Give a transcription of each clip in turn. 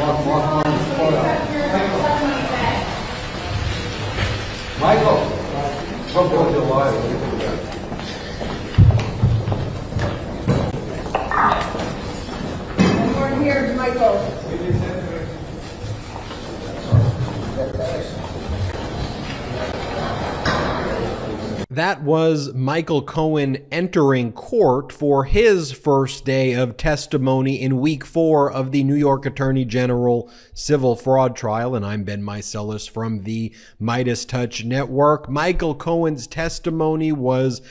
Michael, come on, you're live. Everyone here is Michael. That was Michael Cohen entering court for his first day of testimony in week 4 of the New York Attorney General civil fraud trial. And I'm Ben Meiselas from the MeidasTouch Network. Michael Cohen's testimony was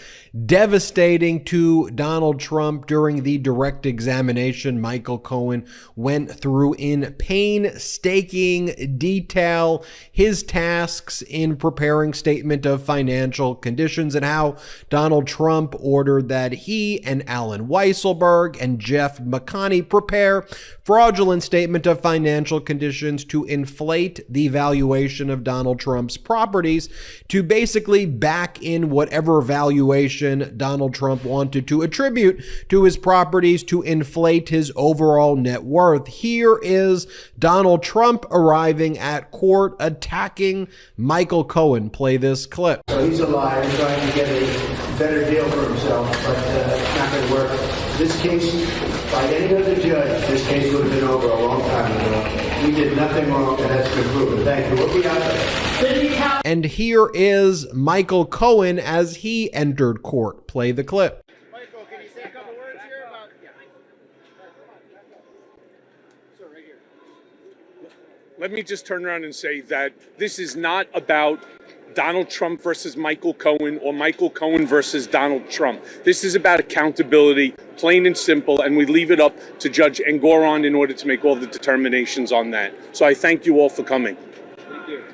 devastating to Donald Trump during the direct examination. Michael Cohen went through in painstaking detail his tasks in preparing statement of financial conditions and how Donald Trump ordered that he and Alan Weisselberg and Jeff McConney prepare fraudulent statement of financial conditions to inflate the valuation of Donald Trump's properties to basically back in whatever valuation Donald Trump wanted to attribute to his properties to inflate his overall net worth. Here is Donald Trump arriving at court attacking Michael Cohen. Play this clip. So he's a liar, trying to get a better deal for himself, but it's not going to work. This case, by any other judge, this case would have been over a long time ago. We did nothing wrong, and that's been proven. Thank you. We'll be out there. And here is Michael Cohen as he entered court. Play the clip. Michael, can you say a couple words here about... Sir, right here. Let me just turn around and say that this is not about Donald Trump versus Michael Cohen or Michael Cohen versus Donald Trump. This is about accountability, plain and simple, and we leave it up to Judge Engoron in order to make all the determinations on that. So I thank you all for coming. Thank you.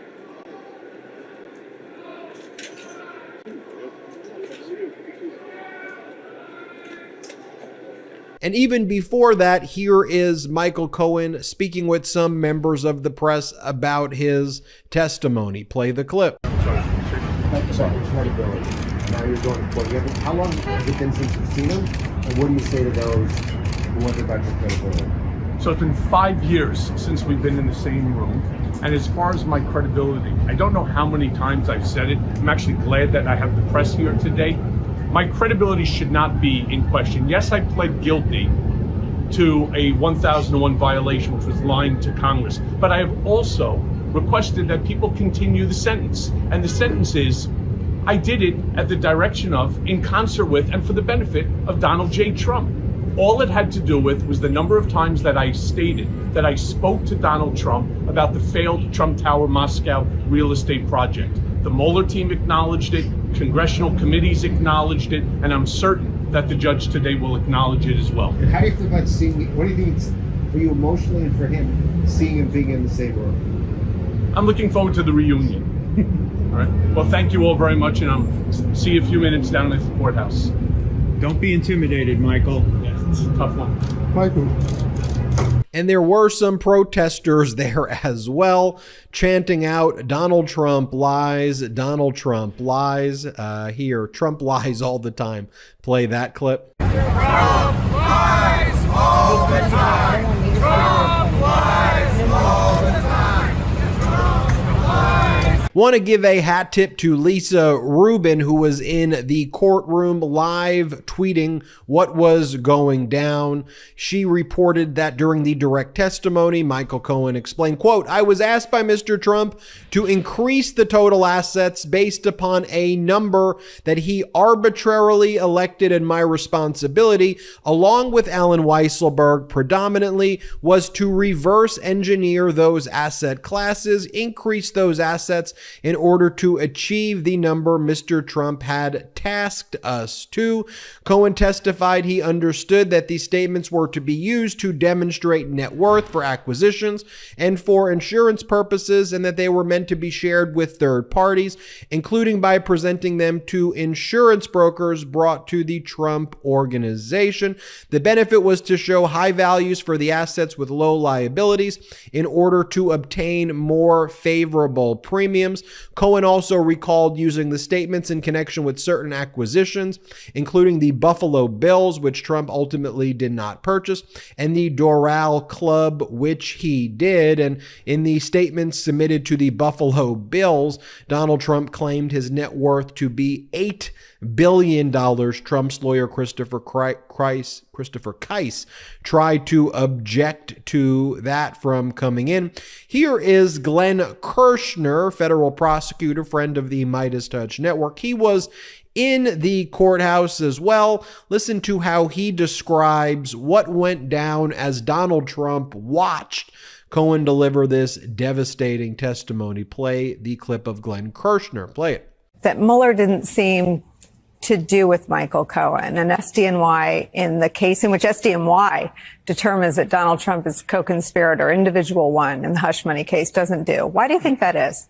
And even before that, here is Michael Cohen speaking with some members of the press about his testimony. Play the clip. Sorry, credibility. Now you're going to court. How long has it been since you've seen him? And what do you say to those who wonder about your credibility? So it's been 5 years since we've been in the same room. And as far as my credibility, I don't know how many times I've said it. I'm actually glad that I have the press here today. My credibility should not be in question. Yes, I pled guilty to a 1001 violation, which was lying to Congress. But I have also requested that people continue the sentence. And the sentence is, I did it at the direction of, in concert with, and for the benefit of Donald J. Trump. All it had to do with was the number of times that I stated that I spoke to Donald Trump about the failed Trump Tower Moscow real estate project. The Mueller team acknowledged it, congressional committees acknowledged it, and I'm certain that the judge today will acknowledge it as well. And how do you feel about seeing, what do you think it's for you emotionally and for him, seeing him being in the same room? I'm looking forward to the reunion. All right. Well, thank you all very much, and I'll see you a few minutes down at the courthouse. Don't be intimidated, Michael. Yes, it's a tough one. Michael. And there were some protesters there as well, chanting out, Donald Trump lies, Donald Trump lies. Here, Trump lies all the time. Play that clip. Trump lies all the time. Trump lies all the time. Trump lies. Want to give a hat tip to Lisa Rubin, who was in the courtroom live tweeting what was going down. She reported that during the direct testimony, Michael Cohen explained, quote, I was asked by Mr. Trump to increase the total assets based upon a number that he arbitrarily elected, and my responsibility, along with Alan Weisselberg predominantly, was to reverse engineer those asset classes, increase those assets in order to achieve the number Mr. Trump had tasked us to. Cohen testified he understood that these statements were to be used to demonstrate net worth for acquisitions and for insurance purposes, and that they were meant to be shared with third parties, including by presenting them to insurance brokers brought to the Trump organization. The benefit was to show high values for the assets with low liabilities in order to obtain more favorable premiums. claims. Cohen also recalled using the statements in connection with certain acquisitions, including the Buffalo Bills, which Trump ultimately did not purchase, and the Doral Club, which he did. And in the statements submitted to the Buffalo Bills, Donald Trump claimed his net worth to be $8 billion. Trump's lawyer, Christopher Keiss, tried to object to that from coming in. Here is Glenn Kirshner, federal prosecutor, friend of the MeidasTouch network. He was in the courthouse as well. Listen to how he describes what went down as Donald Trump watched Cohen deliver this devastating testimony. Play the clip of Glenn Kirshner. Play it. That Mueller didn't seem to do with Michael Cohen and SDNY in the case in which SDNY determines that Donald Trump is co-conspirator, individual one in the hush money case doesn't do. Why do you think that is?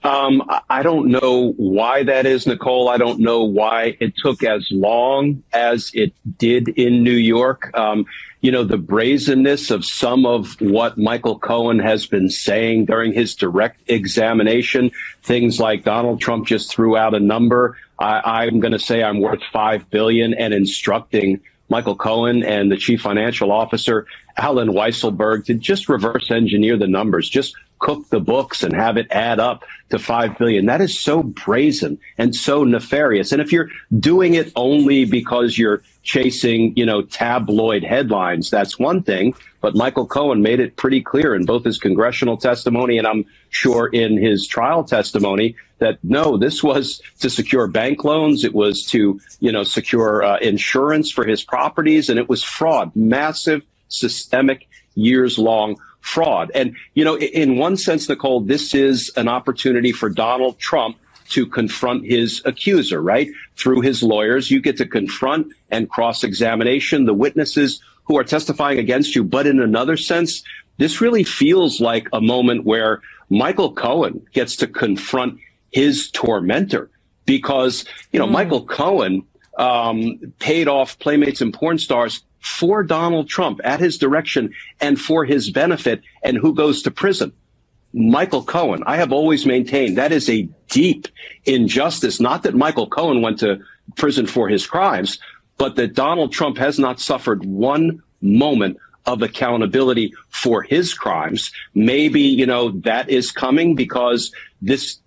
I don't know why that is, Nicole. I don't know why it took as long as it did in New York. The brazenness of some of what Michael Cohen has been saying during his direct examination, things like Donald Trump just threw out a number. I'm going to say I'm worth $5 billion, and instructing Michael Cohen and the chief financial officer, Alan Weisselberg, to just reverse engineer the numbers, just cook the books and have it add up to $5 billion. That is so brazen and so nefarious. And if you're doing it only because you're chasing, tabloid headlines, that's one thing. But Michael Cohen made it pretty clear in both his congressional testimony and I'm sure in his trial testimony that, no, this was to secure bank loans. It was to, secure insurance for his properties. And it was fraud, massive, systemic, years-long fraud. And, in one sense, Nicole, this is an opportunity for Donald Trump to confront his accuser, right? Through his lawyers, you get to confront and cross-examination the witnesses who are testifying against you. But in another sense, this really feels like a moment where Michael Cohen gets to confront his tormentor because, Michael Cohen paid off playmates and porn stars for Donald Trump at his direction and for his benefit. And who goes to prison? Michael Cohen. I have always maintained that is a deep injustice. Not that Michael Cohen went to prison for his crimes, but that Donald Trump has not suffered one moment of accountability for his crimes. Maybe, that is coming because this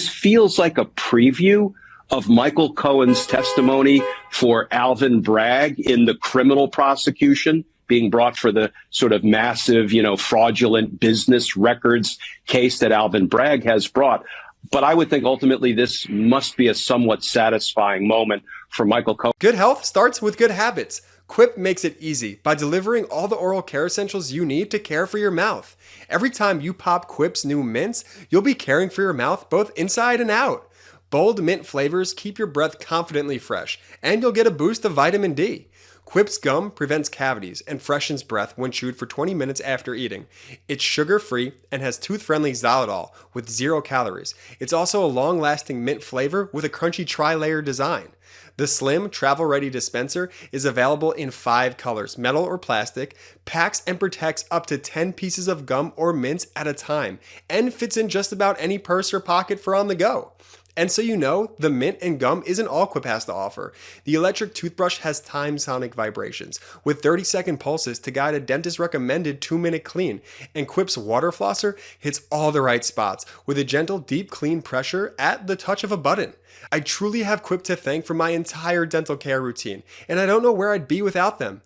feels like a preview of Michael Cohen's testimony for Alvin Bragg in the criminal prosecution being brought for the sort of massive, fraudulent business records case that Alvin Bragg has brought. But I would think ultimately this must be a somewhat satisfying moment for Michael Cohen. Good health starts with good habits. Quip makes it easy by delivering all the oral care essentials you need to care for your mouth. Every time you pop Quip's new mints, you'll be caring for your mouth both inside and out. Bold mint flavors keep your breath confidently fresh, and you'll get a boost of vitamin D. Quip's gum prevents cavities and freshens breath when chewed for 20 minutes after eating. It's sugar-free and has tooth-friendly xylitol with 0 calories. It's also a long-lasting mint flavor with a crunchy tri-layer design. The slim, travel-ready dispenser is available in 5 colors, metal or plastic, packs and protects up to 10 pieces of gum or mints at a time, and fits in just about any purse or pocket for on the go. And so the mint and gum isn't all Quip has to offer. The electric toothbrush has time sonic vibrations with 30-second pulses to guide a dentist-recommended 2-minute clean. And Quip's water flosser hits all the right spots with a gentle, deep clean pressure at the touch of a button. I truly have Quip to thank for my entire dental care routine, and I don't know where I'd be without them.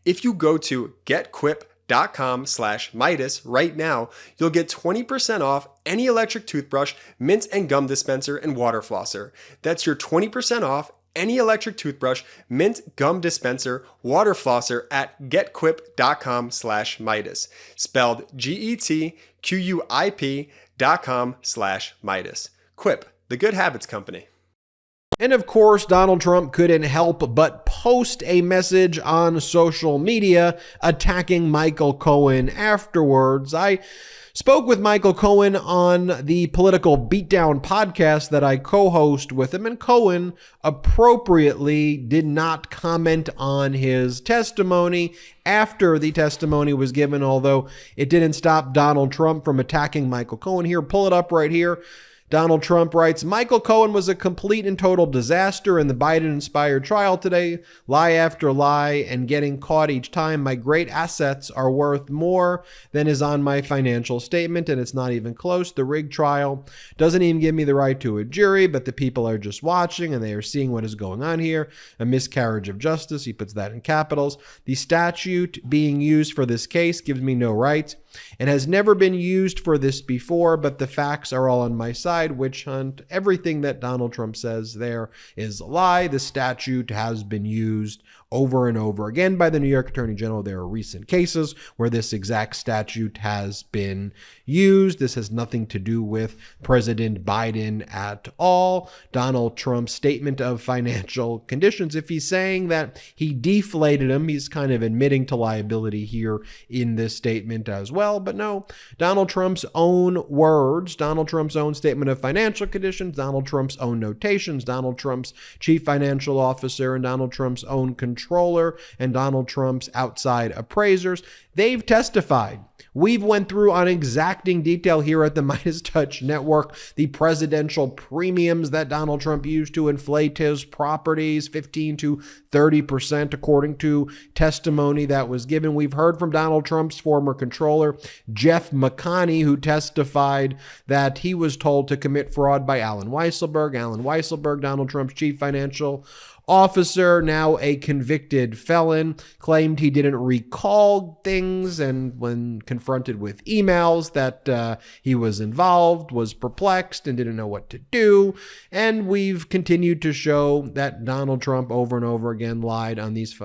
If you go to getquip.com/Meidas right now, you'll get 20% off any electric toothbrush, mint and gum dispenser, and water flosser. That's your 20% off any electric toothbrush, mint, gum dispenser, water flosser at getquip.com/Meidas. Spelled GETQUIP.com/Meidas. Quip, the good habits company. And of course, Donald Trump couldn't help but post a message on social media attacking Michael Cohen afterwards. I spoke with Michael Cohen on the Political Beatdown podcast that I co-host with him, and Cohen appropriately did not comment on his testimony after the testimony was given, although it didn't stop Donald Trump from attacking Michael Cohen. Here, pull it up right here. Donald Trump writes, Michael Cohen was a complete and total disaster in the Biden-inspired trial today. Lie after lie and getting caught each time. My great assets are worth more than is on my financial statement, and it's not even close. The rigged trial doesn't even give me the right to a jury, but the people are just watching and they are seeing what is going on here. A miscarriage of justice. He puts that in capitals. The statute being used for this case gives me no rights and has never been used for this before, but the facts are all on my side. Witch hunt. Everything that Donald Trump says there is a lie. The statute has been used over and over again by the New York Attorney General. There are recent cases where this exact statute has been used. This has nothing to do with President Biden at all. Donald Trump's statement of financial conditions, if he's saying that he deflated him, he's kind of admitting to liability here in this statement as well. But no, Donald Trump's own words, Donald Trump's own statement of financial conditions, Donald Trump's own notations, Donald Trump's chief financial officer, and Donald Trump's own controller, and Donald Trump's outside appraisers, they've testified. We've went through on exacting detail here at the MeidasTouch Network the presidential premiums that Donald Trump used to inflate his properties, 15 to 30% according to testimony that was given. We've heard from Donald Trump's former controller, Jeff McConney, who testified that he was told to commit fraud by Alan Weisselberg. Alan Weisselberg, Donald Trump's chief financial officer, now a convicted felon, claimed he didn't recall things, and when confronted with emails that he was involved, was perplexed and didn't know what to do. And we've continued to show that Donald Trump over and over again lied on these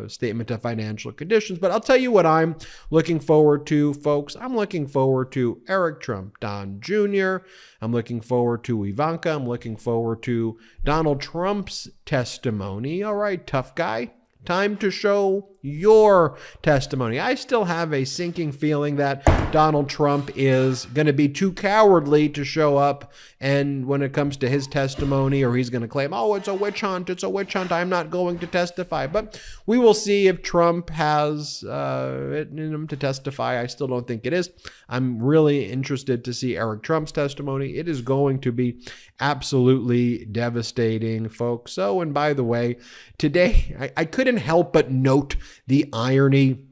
statement of financial conditions. But I'll tell you what I'm looking forward to, folks. I'm looking forward to Eric Trump, Don Jr. I'm looking forward to Ivanka. I'm looking forward to Donald Trump's testimony. All right, tough guy. Time to show your testimony. I still have a sinking feeling that Donald Trump is going to be too cowardly to show up, and when it comes to his testimony, or he's going to claim, oh, it's a witch hunt, I'm not going to testify. But we will see if Trump has it in him to testify. I still don't think it is. I'm really interested to see Eric Trump's testimony. It is going to be absolutely devastating, folks. So, and by the way, today I couldn't help but note the irony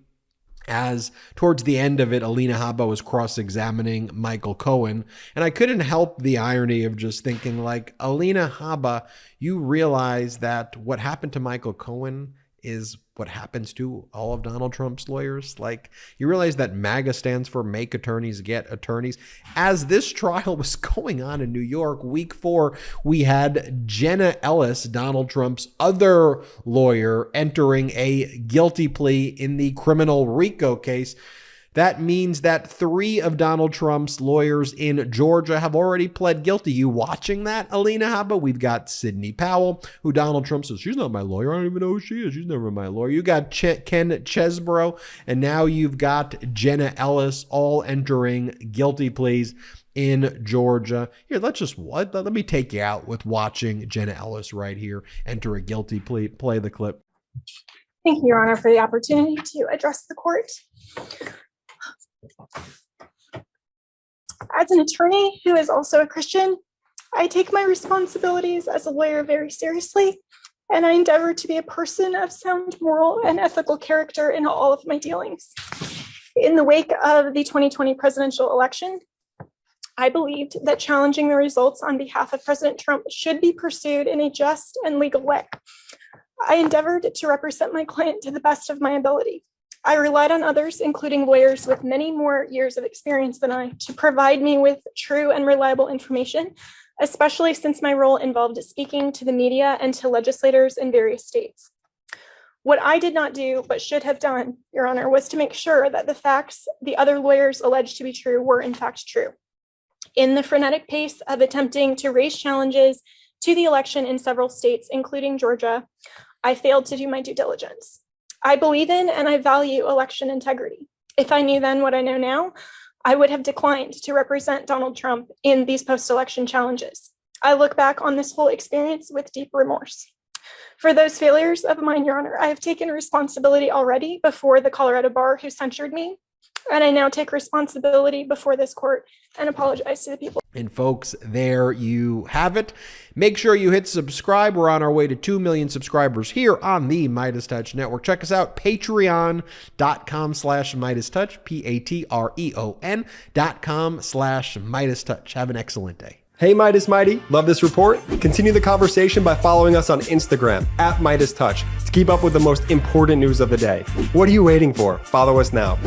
as towards the end of it, Alina Habba was cross-examining Michael Cohen. And I couldn't help the irony of just thinking, like, Alina Habba, you realize that what happened to Michael Cohen is what happens to all of Donald Trump's lawyers. Like, you realize that MAGA stands for Make Attorneys Get Attorneys. As this trial was going on in New York, week 4, we had Jenna Ellis, Donald Trump's other lawyer, entering a guilty plea in the criminal RICO case. That means that 3 of Donald Trump's lawyers in Georgia have already pled guilty. You watching that, Alina Habba? We've got Sidney Powell, who Donald Trump says, she's not my lawyer. I don't even know who she is. She's never my lawyer. You got Ken Chesbrough, and now you've got Jenna Ellis, all entering guilty pleas in Georgia. Here, let me take you out with watching Jenna Ellis right here enter a guilty plea. Play the clip. Thank you, Your Honor, for the opportunity to address the court. As an attorney who is also a Christian, I take my responsibilities as a lawyer very seriously, and I endeavor to be a person of sound moral and ethical character in all of my dealings. In the wake of the 2020 presidential election, I believed that challenging the results on behalf of President Trump should be pursued in a just and legal way. I endeavored to represent my client to the best of my ability. I relied on others, including lawyers with many more years of experience than I, to provide me with true and reliable information, especially since my role involved speaking to the media and to legislators in various states. What I did not do, but should have done, Your Honor, was to make sure that the facts the other lawyers alleged to be true were in fact true. In the frenetic pace of attempting to raise challenges to the election in several states, including Georgia, I failed to do my due diligence. I believe in and I value election integrity. If I knew then what I know now, I would have declined to represent Donald Trump in these post-election challenges. I look back on this whole experience with deep remorse. For those failures of mine, Your Honor, I have taken responsibility already before the Colorado bar who censured me, and I now take responsibility before this court and apologize to the people. And folks, there you have it. Make sure you hit subscribe. We're on our way to 2 million subscribers here on the MeidasTouch Network. Check us out, patreon.com/MeidasTouch, patreon.com/MeidasTouch. Have an excellent day. Hey Meidas Mighty, love this report? Continue the conversation by following us on Instagram @MeidasTouch to keep up with the most important news of the day. What are you waiting for? Follow us now.